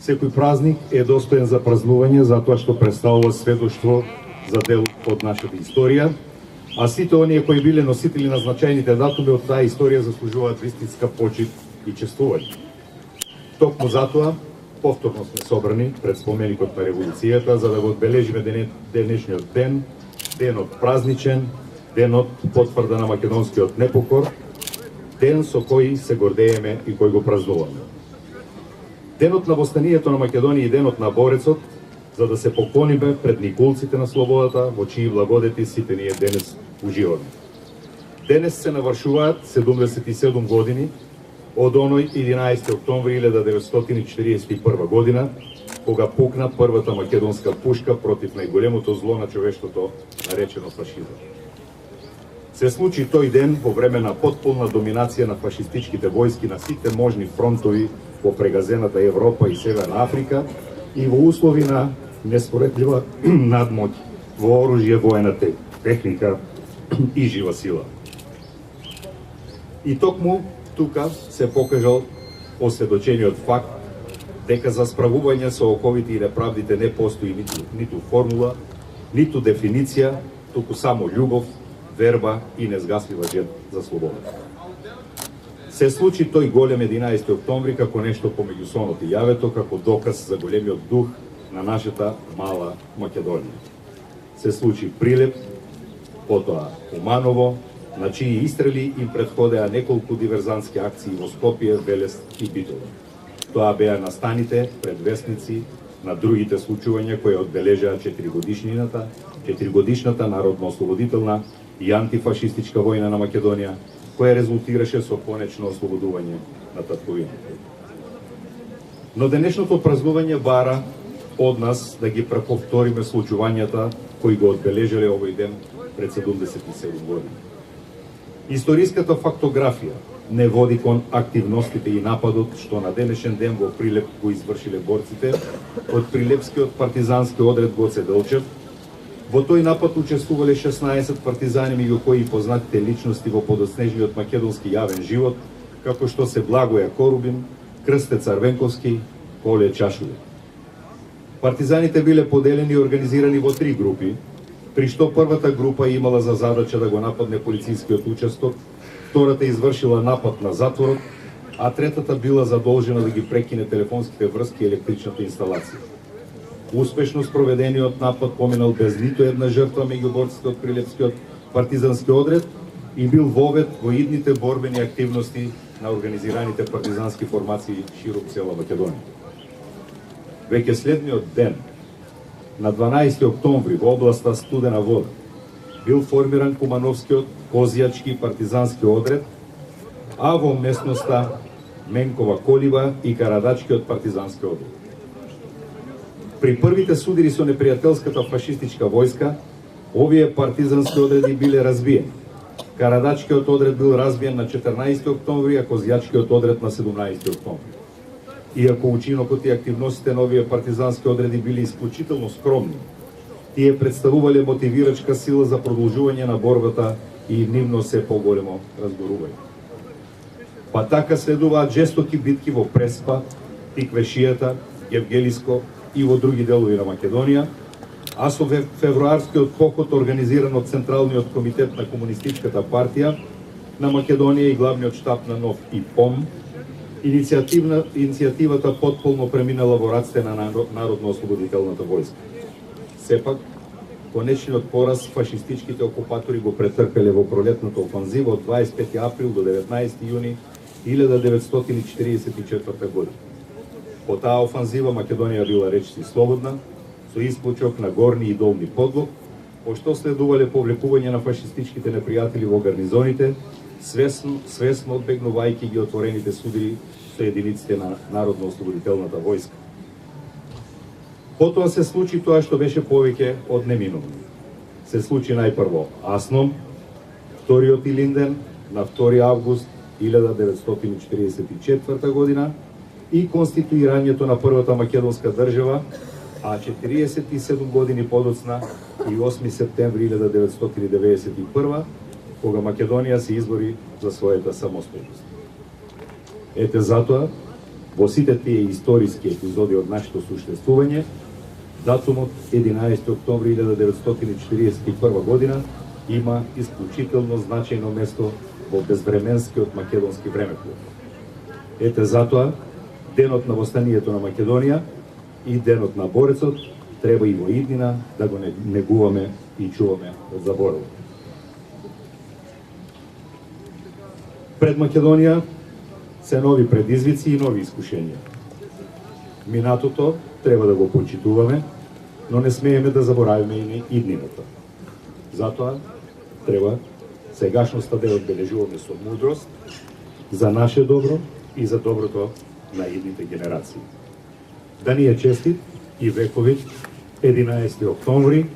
Секој празник е достоен за празнување затоа што представува сведоштво за дел од нашата историја, а сите оние кои биле носители на значајните датуми од таа историја заслужуваат вистинска почит и чествување. Токму затоа, повторно сме собрани пред споменикот на револуцијата за да го одбележиме денешниот ден, денот празничен, денот потврда на македонскиот непокор, ден со кој се гордееме и кој го празнуваме. Денот на востанието на Македонија и денот на борецот, за да се поклониме пред никулците на слободата, во чии благодети сите ние денес уживаме. Денес се навршуваат 77 години од оној 11. октомври 1941 година, кога пукна првата македонска пушка против најголемото зло на човештвото, наречено фашизам. Се случи тој ден во време на потполна доминација на фашистичките војски на сите можни фронтови во прегазената Европа и Северна Африка и во услови на неспоредлива надмоќ во оружје, воена техника и жива сила. И токму тука се покажал осведочениот факт дека за справување со оковите и неправдите не постои ниту формула, ниту дефиниција, туку само љубов, верба и незгаслива жед за слобода. Се случи тој голем 11. октомври како нешто помеѓу сонот и јавето, како доказ за големиот дух на нашата мала Македонија. Се случи Прилеп, потоа Куманово, на чии истрели им предходеа неколку диверзантски акции во Скопје, Велес и Битола. Тоа беа настаните предвестници на другите случувања кои одбележаа 4-годишната народно-ослободителна и антифашистичка војна на Македонија, која резултираше со конечно ослободување на татковината. Но денешното празнување бара од нас да ги преповториме случувањата кои го одбележале овој ден пред 77 години. Историската фактографија не води кон активностите и нападот што на денешен ден во Прилеп го извршиле борците од Прилепскиот партизански одред Гоце Делчев. Во тој напад учествувале 16 партизани, меѓу кои познатите личности во подоснежниот македонски јавен живот, како што се Благоја Корубин, Крсте Царвенковски, Коле Чашуле. Партизаните биле поделени и организирани во 3 групи, при што првата група имала за задача да го нападне полицискиот участок, втората извршила напад на затворот, а третата била задолжена да ги прекине телефонските врски и електричната инсталација. Успешно спроведениот напад поминал без ниту една жртва меѓу борците од Прилепскиот партизански одред и бил вовед во идните борбени активности на организираните партизански формации широк цела Македонија. Веќе следниот ден, на 12. октомври во областа Студена Вода, бил формиран Кумановскиот Козијачки партизански одред, а во местноста Менкова Колива и Карадачкиот партизански одред. При првите судири со непријателската фашистичка војска, овие партизански одреди биле разбиени. Карадачкиот одред бил разбиен на 14. октомври, а Козијачкиот одред на 17. октомври. Иако учинокот и активностите на овие партизански одреди били исклучително скромни, тие представувале мотивирачка сила за продолжување на борбата и нивно се поголемо разгорување. Па така следуваат жестоки битки во Преспа, Тиквешијата, Гевгелиско и во други делови на Македонија, а со февруарскиот поход организиран од Централниот комитет на Комунистичката партија на Македонија и главниот штаб на НОВ и ПОМ, иницијативата потполно преминала во раците на Народно-ослободителната војска. Сепак, конечниот пораз фашистичките окупатори го претрпеле во пролетната офанзива од 25 април до 19 јуни 1944 година. По таа офанзива Македонија била речиси слободна, со исклучок на горни и долни подлог, пошто следувале повлекување на фашистичките непријатели во гарнизоните, свесно одбегнувајќи ги отворените судири со единиците на Народно-ослободителната војска. Потоа се случи тоа што беше повеќе од неминовно. Се случи најпрво Асном, вториот Илинден на 2 август 1944 година и конституирањето на првата македонска држава, а 47 години подоцна и 8 септември 1991, кога Македонија се избори за својата самостојност. Ете затоа, Во сите тие историски епизоди од нашето суштествување, датумот 11 октомври 1941 година има исклучително значајно место во безвременскиот македонски времеплов. Ете затоа, денот на востанието на Македонија и денот на борецот треба и во иднина да го негуваме и чуваме од заборот. Пред Македонија се нови предизвици и нови искушенија. Минатото треба да го почитуваме, но не смееме да заборавиме и иднината. Затоа треба сегашноста да ја одбележуваме со мудрост за наше добро и за доброто на идните генерации. Да ни е честит и вековит 11 октомври